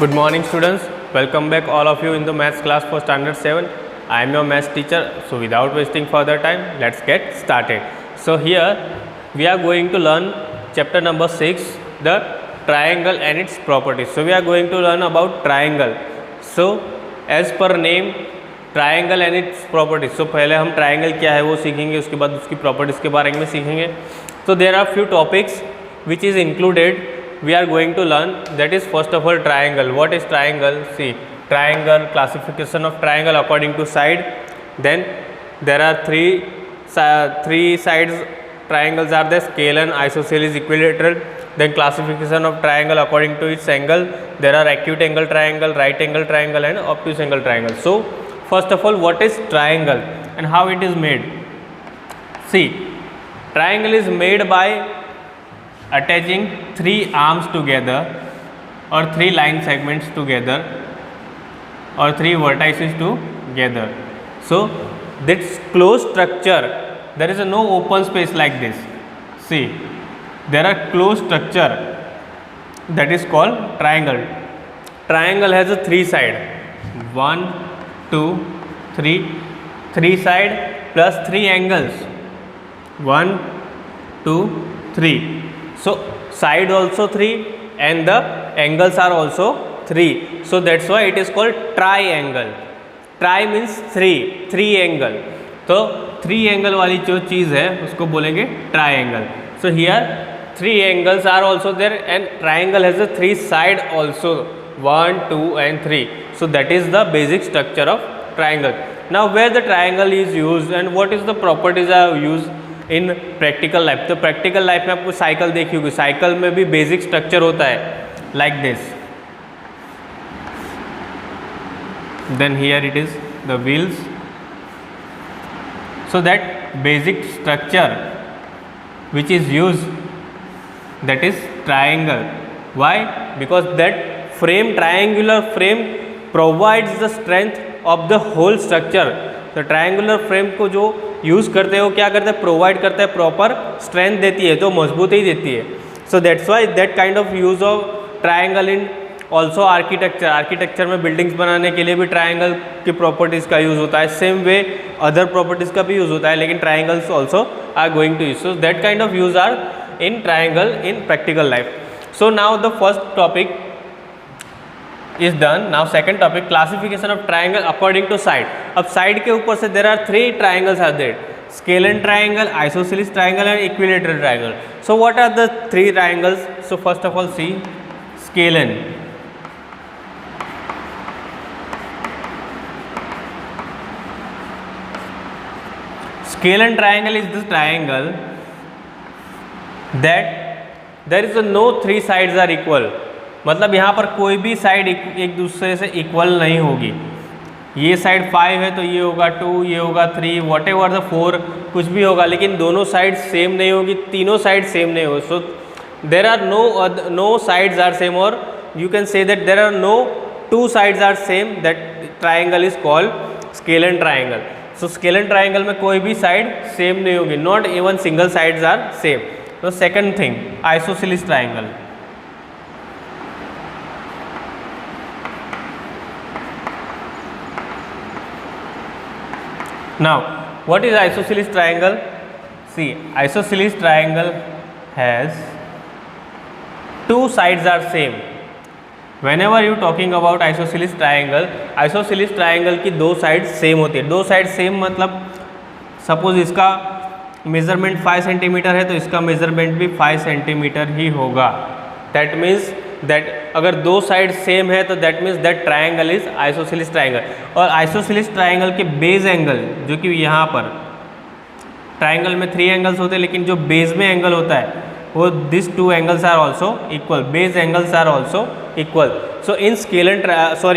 Good morning students, welcome back all of you in the maths class for standard 7. I am your maths teacher. So without wasting further time, let's get started. So here we are going to learn chapter number 6, the triangle and its properties. So we are going to learn about triangle. So as per name, triangle and its properties. So पहले हम triangle क्या है वो सीखेंगे, उसके बाद उसकी properties के बारे में सीखेंगे. So there are few topics which is included we are going to learn. That is first of all triangle. What is triangle? See, triangle, classification of triangle according to side. Then there are three sides triangles are there: scalene, isosceles, equilateral. Then classification of triangle according to its angle. There are acute angle triangle, right angle triangle and obtuse angle triangle. So first of all, what is triangle and how it is made? See, triangle is made by attaching three arms together or three line segments together or three vertices together. So this closed structure, there is no open space like this. See, there are closed structure that is called triangle. Triangle has a three side, 1, 2, 3, three side plus three angles, 1, 2, 3. So side also 3 and the angles are also 3. So that's why it is called triangle. Tri means 3 angle. तो 3 angle वाली जो चीज़ है उसको बोलेंगे triangle. So here 3 angles are also there and triangle has a 3 side also, 1, 2 and 3. So that is the basic structure of triangle. Now where the triangle is used and what is the properties are used in practical life. तो practical life में आपको cycle देखी होगी, cycle में भी basic structure होता है like this. Then here it is the wheels. So that basic structure which is use that is triangle. Why? Because that frame, triangular frame provides the strength of the whole structure. तो triangular frame को जो use करते हैं वो क्या करते हैं, provide करता है, प्रॉपर स्ट्रेंथ देती है, तो मजबूती देती है. So that's why that kind of use of triangle in also architecture. Architecture में बिल्डिंग्स बनाने के लिए भी ट्राइंगल की प्रॉपर्टीज़ का यूज़ होता है. सेम वे अदर प्रॉपर्टीज़ का भी यूज़ होता है, लेकिन triangles also are going to use. So that kind of use are in triangle in practical life. So now the first topic is done. Now second topic, classification of triangle according to side. अब side के ऊपर से there are three triangles are there: scalene triangle, isosceles triangle and equilateral triangle. So what are the three triangles? So first of all see scalene. Scalene triangle is the triangle that there is no three sides are equal. मतलब यहाँ पर कोई भी side एक दूसरे से equal नहीं होगी. ये साइड 5 है तो ये होगा 2, ये होगा 3, वॉट एवर द 4 कुछ भी होगा, लेकिन दोनों साइड सेम नहीं होगी, तीनों साइड सेम नहीं होगी. So there are no sides are same, or you can say that there are no 2 sides are same. That triangle is called scalene triangle. So scalene triangle में कोई भी side same नहीं होगी, not even single sides are same. तो second thing, isosceles triangle. Now, what is isosceles triangle? See, isosceles triangle has two sides are same. Whenever you talking about isosceles triangle की दो side same होती है. दो side same मतलब suppose इसका measurement 5 centimetre है तो इसका मेजरमेंट भी 5 सेंटीमीटर ही होगा. दैट मीन्स दैट अगर दो साइड सेम है तो that means that triangle is isosceles triangle. और आइसोसेलेस ट्राइंगल के बेस एंगल जो कि यहाँ पर ट्राइंगल में 3 एंगल्स होते हैं, लेकिन जो बेस में एंगल होता है वो this 2 angles are also equal, base angles are also equal. So in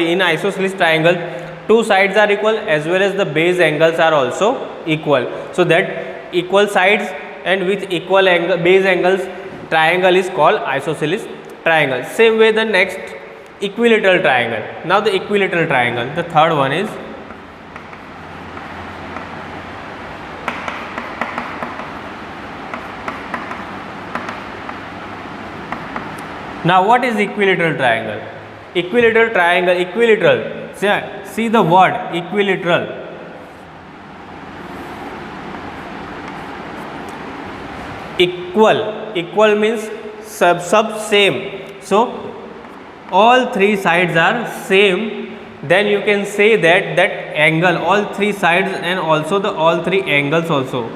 in isosceles triangle 2 sides are equal as well as the base angles are also equal. So that equal sides and with equal angle, base angles, triangle is called isosceles triangle. Same way the next, equilateral triangle. Now the equilateral triangle, the third one is Now what is equilateral triangle? equilateral triangle, equilateral, see the word equilateral. Equal means sub same, so all three sides are same, then you can say that angle, all three sides and also the all three angles also.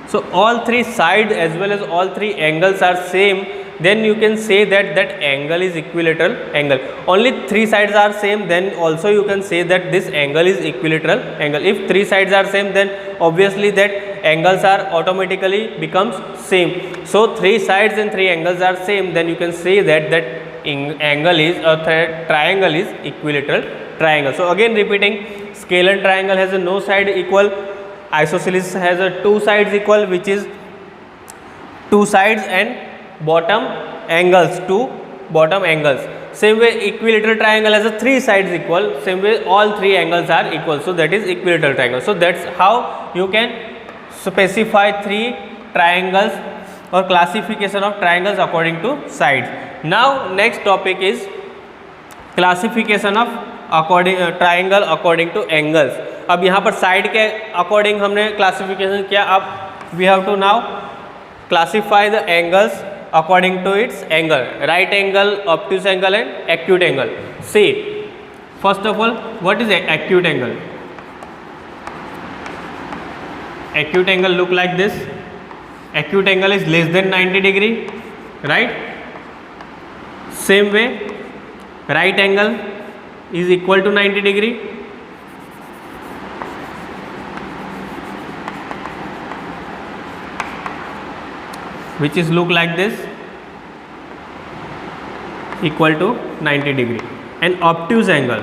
So all three sides as well as all three angles are same, then you can say that angle is equilateral angle. Only three sides are same, then also you can say that this angle is equilateral angle. If three sides are same, then obviously that angles are automatically becomes same. So three sides and three angles are same, then you can say that angle is triangle is equilateral triangle. So again repeating, scalene triangle has a no side equal, isosceles has a two sides equal, which is two sides and bottom angles, two bottom angles. Same way equilateral triangle has a three sides equal, same way all three angles are equal, so that is equilateral triangle. So that's how you can specify three triangles or classification of triangles according to sides. Now next topic is classification of triangle according to angles. अब यहाँ पर side के according हमने classification किया, अब we have to now classify the angles according to its angle, right angle, obtuse angle and acute angle. See, first of all, what is acute angle? Acute angle look like this. Acute angle is less than 90 degree, right? Same way, right angle is equal to 90 degree. Which is look like this, equal to 90 degree. And obtuse angle,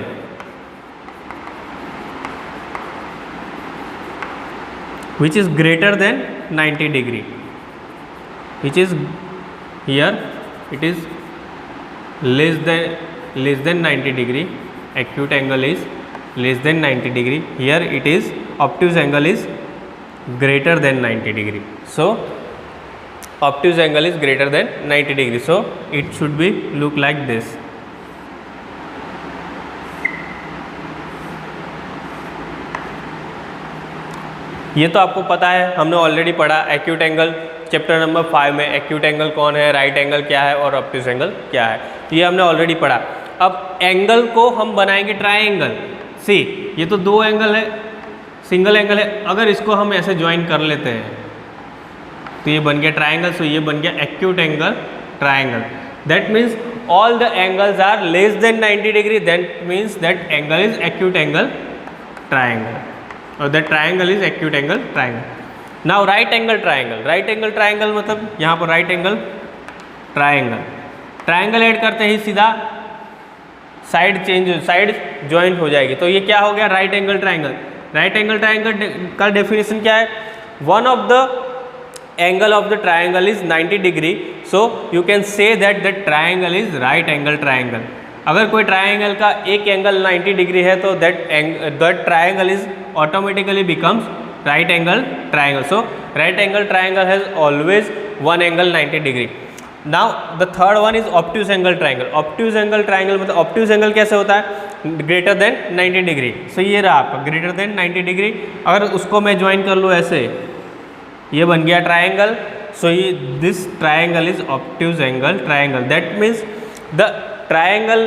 which is greater than 90 degree, which is here it is less than 90 degree. Acute angle is less than 90 degree, here it is obtuse angle is greater than 90 degree. So obtuse angle is greater than 90 degree, so it should be look like this. ये तो आपको पता है, हमने already पढ़ा acute angle chapter number 5 में। Acute angle कौन है, राइट एंगल क्या है और ऑब्ट्यूज एंगल क्या है, ये हमने ऑलरेडी पढ़ा। अब एंगल को हम बनाएंगे ट्रायंगल। सी, ये तो दो एंगल है, सिंगल एंगल है, अगर इसको हम ऐसे ज्वाइन कर लेते हैं तो ये बन गया ट्रायंगल। सो ये बन गया acute angle triangle. That means all the angles are less than 90 degree, that means that angle is acute angle triangle, और that triangle is acute angle triangle. Now right angle triangle. Right angle triangle मतलब यहाँ पर right angle triangle, triangle add करते ही सीधा side change, side joint हो जाएगी, तो ये क्या हो गया right angle triangle. Right angle triangle का डेफिनेशन क्या है, one of the angle of the triangle is 90 degree, so you can say that the triangle is right angle triangle। अगर कोई ट्रायंगल का एक एंगल 90 डिग्री है तो that triangle is automatically becomes right angle triangle। So right angle triangle has always one angle 90 degree। Now the third one is obtuse angle triangle। obtuse angle triangle मतलब obtuse angle कैसे होता है, greater than 90 degree. so ये रहा आपका greater than 90 degree, अगर उसको मैं ज्वाइन कर लूँ ऐसे, ये बन गया ट्रायंगल। सो ये this triangle is obtuse angle triangle. That means the triangle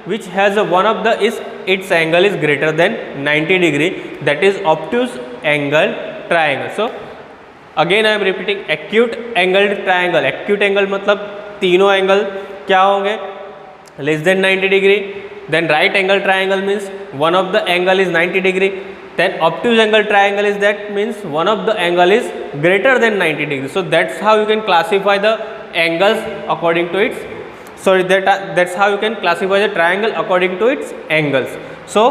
which has one of the is its angle is greater than 90 degree, that is obtuse angle triangle. So again I am repeating, acute angle triangle. Acute angle मतलब तीनों angle क्या होंगे, less than 90 degree. Then right angle triangle means one of the angle is 90 degree. Then obtuse angle triangle is that means one of the angle is greater than 90 degrees. So that's how you can classify the angles according to its, sorry, that's how you can classify the triangle according to its angles. So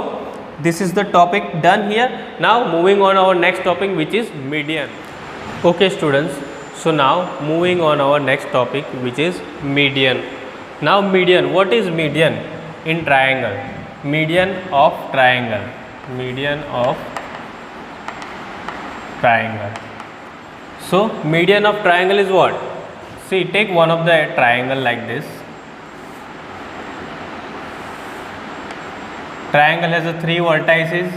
this is the topic done here. Now moving on our next topic, which is median. Okay students, so now moving on our next topic, which is median. Now median, what is median in triangle? Median of triangle, median of triangle. So median of triangle is what? See, take one of the triangle like this. triangle has a 3 vertices,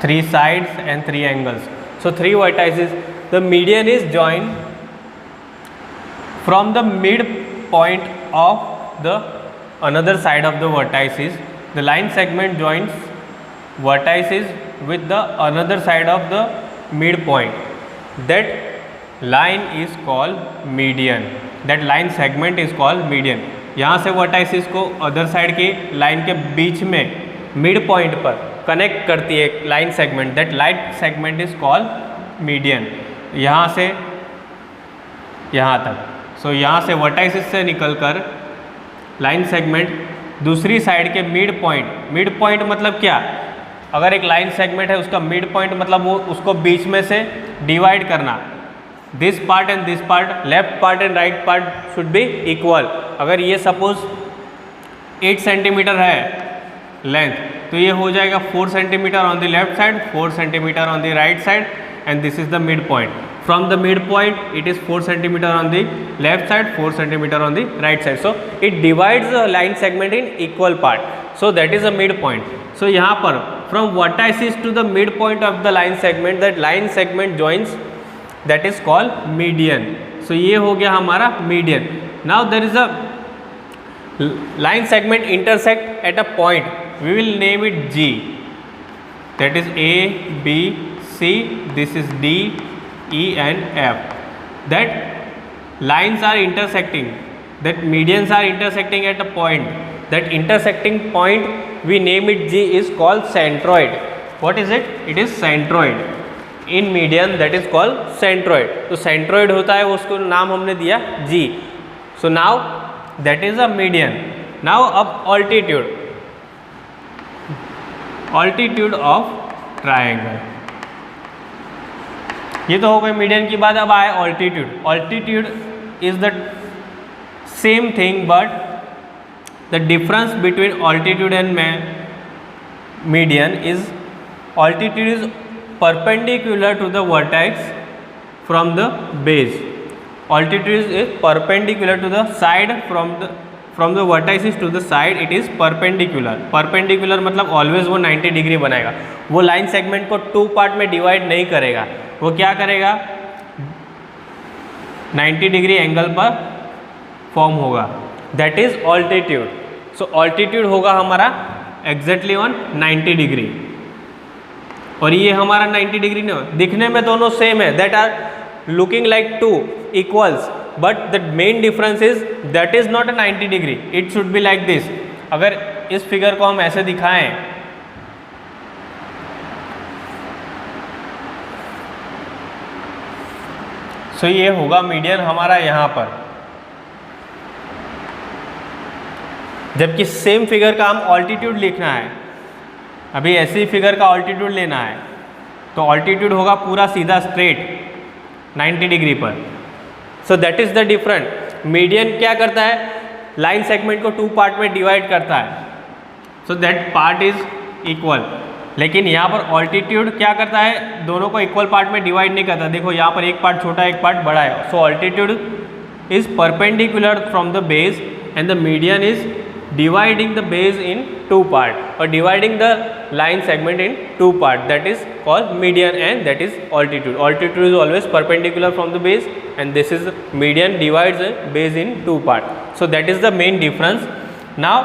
3 sides and 3 angles. So 3 vertices, the median is joined from the midpoint of the another side of the vertices. The line segment joins vertices with the another side of the midpoint. That line is called median. That line segment is called median. यहाँ से vertices को other side की line के बीच में mid point पर connect करती है line segment. That line segment is called median. यहाँ से यहाँ तक. सो यहाँ से वर्टाइसिस से निकलकर लाइन सेगमेंट दूसरी साइड के मिड पॉइंट मतलब क्या, अगर एक लाइन सेगमेंट है उसका मिड पॉइंट मतलब वो उसको बीच में से डिवाइड करना. This part and this part, left part and right part should be equal. अगर ये सपोज 8 सेंटीमीटर है लेंथ, तो ये हो जाएगा 4 centimetre on the left side, 4 centimetre on the right side, and this is the mid point. From the mid point it is 4 centimetre on the left side, 4 centimetre on the right side. So it divides the line segment in equal part. So that is a mid point. So यहाँ पर from vertices to the mid point of the line segment, that line segment joins, that is called median. So ये हो गया हमारा median. Now there is a line segment intersect at a point. We will name it G. That is A, B, C. This is D, E and F. That lines are intersecting. That medians are intersecting at a point. That intersecting point we name it G is called centroid. What is it? It is centroid. In median that is called centroid. तो centroid होता है उसको नाम हमने दिया जी. So now that is a median. Now अब altitude, altitude of triangle. ये तो हो गई मीडियन की बात. अब आए altitude. Altitude is the same thing but the difference between altitude and median is altitude is perpendicular to the vertex from the base. Altitude is perpendicular to the side from the vertices to the side. It is perpendicular. Perpendicular मतलब always वो 90 degree बनाएगा. वो line segment को 2 part में divide नहीं करेगा. वो क्या करेगा, 90 डिग्री एंगल पर फॉर्म होगा. That is altitude. So altitude होगा हमारा एग्जैक्टली ऑन 90 डिग्री. और ये हमारा 90 डिग्री नहीं, दिखने में दोनों सेम है. That are looking like 2 equals, but the main difference is that is not a 90 degree. It should be like this. अगर इस फिगर को हम ऐसे दिखाएं, सो ये होगा मीडियन हमारा यहाँ पर. जबकि सेम फिगर का हम ऑल्टीट्यूड लिखना है. अभी ऐसी फिगर का ऑल्टीट्यूड लेना है तो ऑल्टीट्यूड होगा पूरा सीधा स्ट्रेट 90 डिग्री पर. सो that is the different. Median क्या करता है, लाइन सेगमेंट को 2 पार्ट में डिवाइड करता है. So that part is equal. लेकिन यहाँ पर ऑल्टीट्यूड क्या करता है, दोनों को इक्वल पार्ट में डिवाइड नहीं करता. देखो यहाँ पर एक पार्ट छोटा एक पार्ट बड़ा है. So altitude is perpendicular from the base and the median is dividing the base in 2 part or dividing the line segment in 2 part. That is called median and that is altitude. Altitude is always perpendicular from the base and this is median divides the base in 2 part. So that is the main difference. Now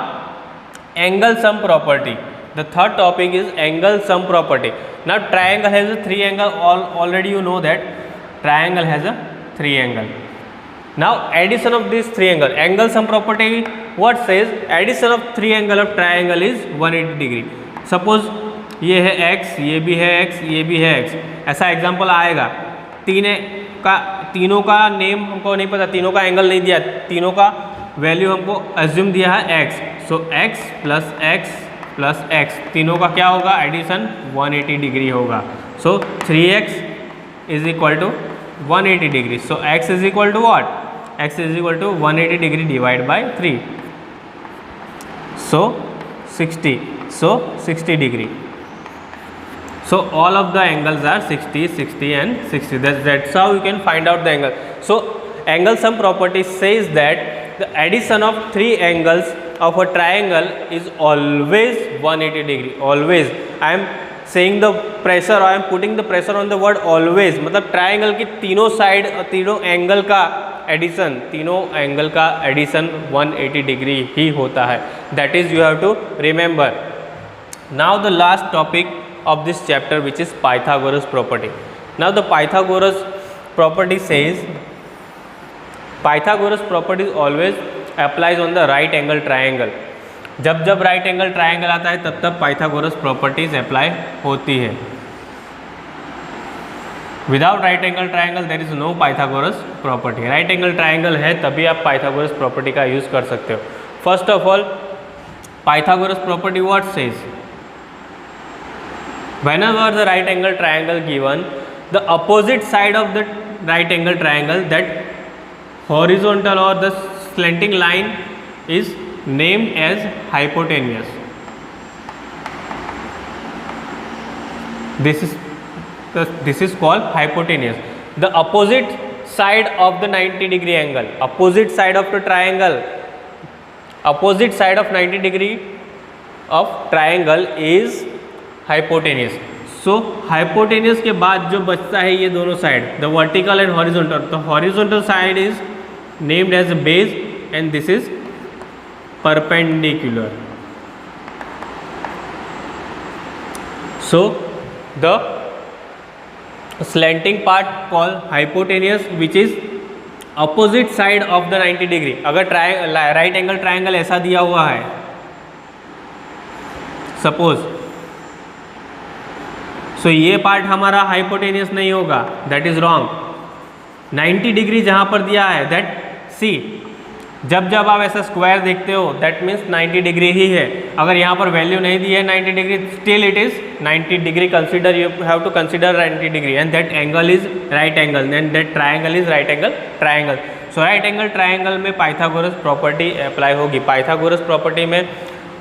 angle sum property. The third topic is angle sum property. Now triangle has a 3 angle. Already you know that triangle has a 3 angle. Now addition of these 3 angle. Angle sum property what says, addition of 3 angle of triangle is 180 degree. Suppose ये है x, ये भी है x, ये भी है x. ऐसा example आएगा. तीनों का नेम हमको नहीं पता, तीनों का एंगल नहीं दिया, तीनों का वैल्यू हमको एज्यूम दिया है x. सो x प्लस x तीनों का क्या होगा, एडिशन 180 डिग्री होगा. So 3x is equal to 180 degree. So x is equal to what, x is equal to 180 degree divided by 3. So 60. So 60 degree. So all of the angles are 60, 60 and 60. That's how you can find out the angle. So angle sum property says that the addition of 3 angles of a triangle is always 180 degree. Always. I am saying the pressure, I am putting the pressure on the word always. मतलब triangle की तीनों side, तीनों angle का addition, 180 degree ही होता है. That is you have to remember. Now the last topic of this chapter, which is Pythagoras property. Now the Pythagoras property says, Pythagoras property always applies on the right angle triangle. जब जब right angle triangle आता है तब तब Pythagoras properties apply होती है. Without right angle triangle there is no Pythagoras property. Right angle triangle है तभी आप पाइथागोरस प्रॉपर्टी का यूज कर सकते हो. First of all, Pythagoras property what says, whenever the right angle triangle given, the opposite side of the right angle triangle, that horizontal or the slanting line is named as hypotenuse. This is called hypotenuse. The opposite side of the 90 degree angle, opposite side of the triangle, opposite side of 90 degree of triangle is hypotenuse. So hypotenuse के बाद जो बचता है ये दोनों side, the vertical and horizontal. तो horizontal side is named as base and this is perpendicular. So the slanting part called hypotenuse which is opposite side of the 90 degree. अगर right angle triangle ऐसा दिया हुआ है, suppose, सो ये part हमारा hypotenuse नहीं होगा, दैट इज रॉन्ग. 90 डिग्री जहाँ पर दिया है, दैट सी, जब जब आप ऐसा स्क्वायर देखते हो दैट मीन्स 90 डिग्री ही है. अगर यहाँ पर वैल्यू नहीं दी है 90 degree, still it is 90 degree. Consider, you have to consider 90 degree and that angle is right angle and that triangle is right angle triangle. So right angle triangle में Pythagoras property apply होगी. Pythagoras property में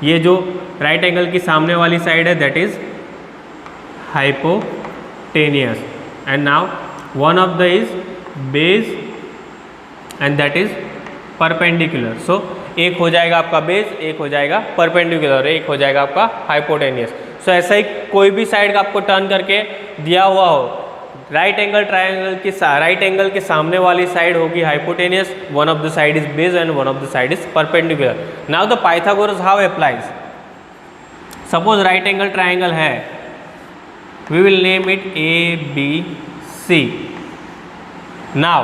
ये जो right angle की सामने वाली side है that is hypotenuse, and now one of the is base and that is perpendicular. So एक हो जाएगा आपका बेस, एक हो जाएगा परपेंडिकुलर, एक हो जाएगा आपका हाइपोटेनियस. सो ऐसा ही कोई भी साइड आपको टर्न करके दिया हुआ हो, राइट एंगल ट्राइंगल की राइट एंगल के सामने वाली साइड होगी hypotenuse, one of the side is base and one of the side is perpendicular. Now the Pythagoras how applies. Suppose right angle triangle है, we will name it A, B, C. Now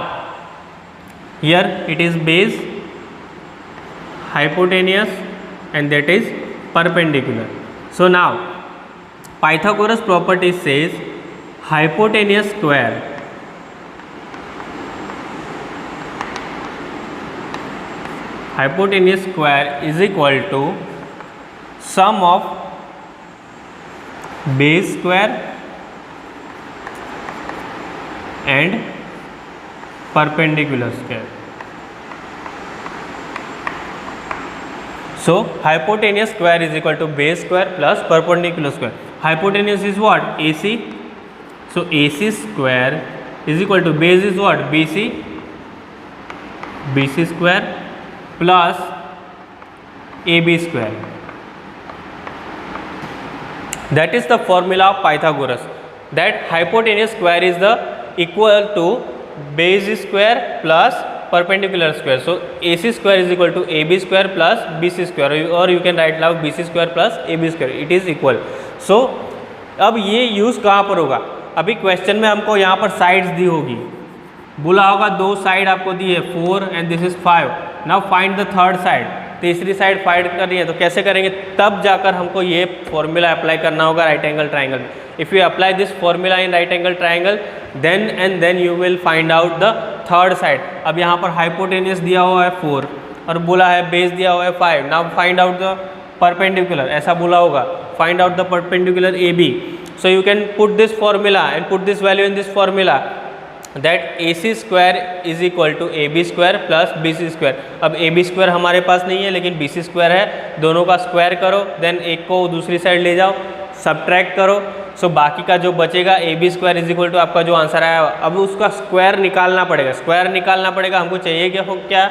here it is base, hypotenuse and that is perpendicular. So now Pythagoras property says hypotenuse square is equal to sum of base square and perpendicular square. So hypotenuse square is equal to base square plus perpendicular square. Hypotenuse is what? AC. So AC square is equal to base is what? BC. BC square plus AB square. That is the formula of Pythagoras. That hypotenuse square is the equal to base square plus perpendicular square. So AC square is equal to AB square plus BC square, or you can write now BC square plus AB square. It is equal. So अब ये use कहाँ पर होगा? अभी question में हमको यहाँ पर साइड्स दी होगी, बोला होगा दो साइड आपको दी है 4 and this is 5. Now find the third side. तीसरी साइड फाइंड करनी है तो कैसे करेंगे? तब जाकर हमको ये फॉर्मूला अप्लाई करना होगा राइट एंगल ट्राइंगल में. If you apply this formula in right angle triangle then you will find out the third side. अब यहाँ पर हाइपोटेनियस दिया हुआ है 4 और बोला है बेस दिया हुआ है 5. Now find out the perpendicular, ऐसा बोला होगा, find out the perpendicular AB. So you can put this formula and put this value in this formula, that AC square is equal to AB square plus BC square. अब AB square हमारे पास नहीं है लेकिन BC square है, दोनों का square करो, then एक को दूसरी साइड ले जाओ, सब्ट्रैक्ट करो. सो बाकी का जो बचेगा AB square is equal to आपका जो आंसर आया, अब उसका स्क्वायर निकालना पड़ेगा. स्क्वायर निकालना पड़ेगा, हमको चाहिए क्या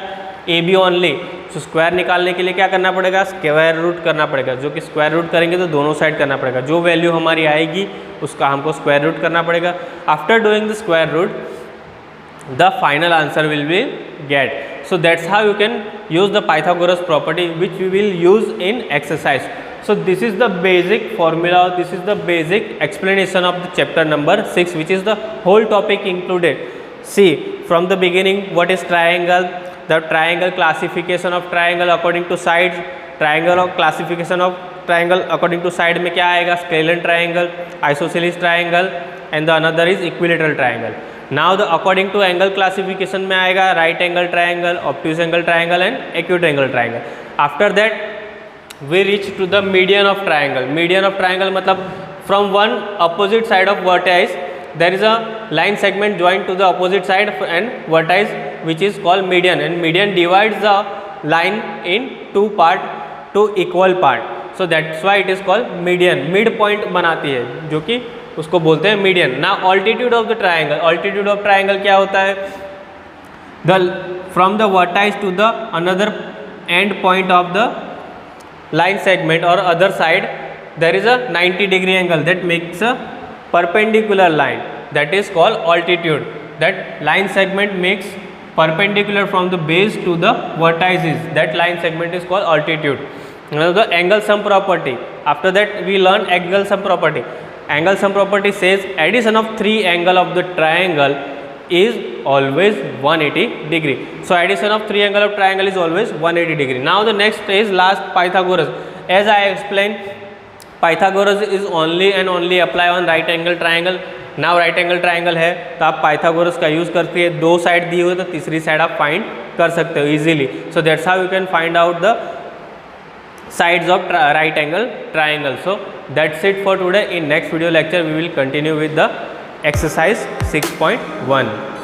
AB ओनली. सो स्क्वायर निकालने के लिए क्या करना पड़ेगा, स्क्वायर रूट करना पड़ेगा, जो कि स्क्वायर रूट करेंगे तो दोनों साइड करना पड़ेगा, जो वैल्यू हमारी आएगी उसका हमको स्क्वायर रूट करना पड़ेगा. After doing the square root the final answer will be get. So that's how you can use the Pythagoras property, which we will use in exercise. So this is the basic formula, this is the basic explanation of the chapter number 6, which is the whole topic included. See, from the beginning, what is triangle, the triangle, classification of triangle according to sides, triangle of classification of triangle according to side में क्या आएगा, scalene triangle, isosceles triangle, and the another is equilateral triangle. Now the according to angle classification में आएगा right angle triangle, obtuse angle triangle and acute angle triangle. After that we reach to the median of triangle. Median of triangle मतलब from one opposite side of vertex there is a line segment joined to the opposite side and vertex which is called median, and median divides the line in two equal part. So that's why it is called median. Mid point बनाती है जो कि उसको बोलते हैं median. ना altitude of the triangle, altitude of triangle क्या होता है, the from the vertex to the another end point of the line segment or other side there is a 90 degree angle that makes a perpendicular line, that is called altitude. That line segment makes perpendicular from the base to the vertices, that line segment is called altitude. Now the angle sum property, after that we learn angle sum property. Angle sum property says addition of three angle of the triangle is always 180 degree. So addition of three angle of triangle is always 180 degree. Now the next is last Pythagoras. As I explained, Pythagoras is only and only apply on right angle triangle. Now right angle triangle है तो आप Pythagoras का use करके दो side दी हुई तो तीसरी side आप फाइंड कर सकते हो easily. So that's how you can find out the sides of right angle triangle. So that's it for today. In next video lecture we will continue with the exercise 6.1.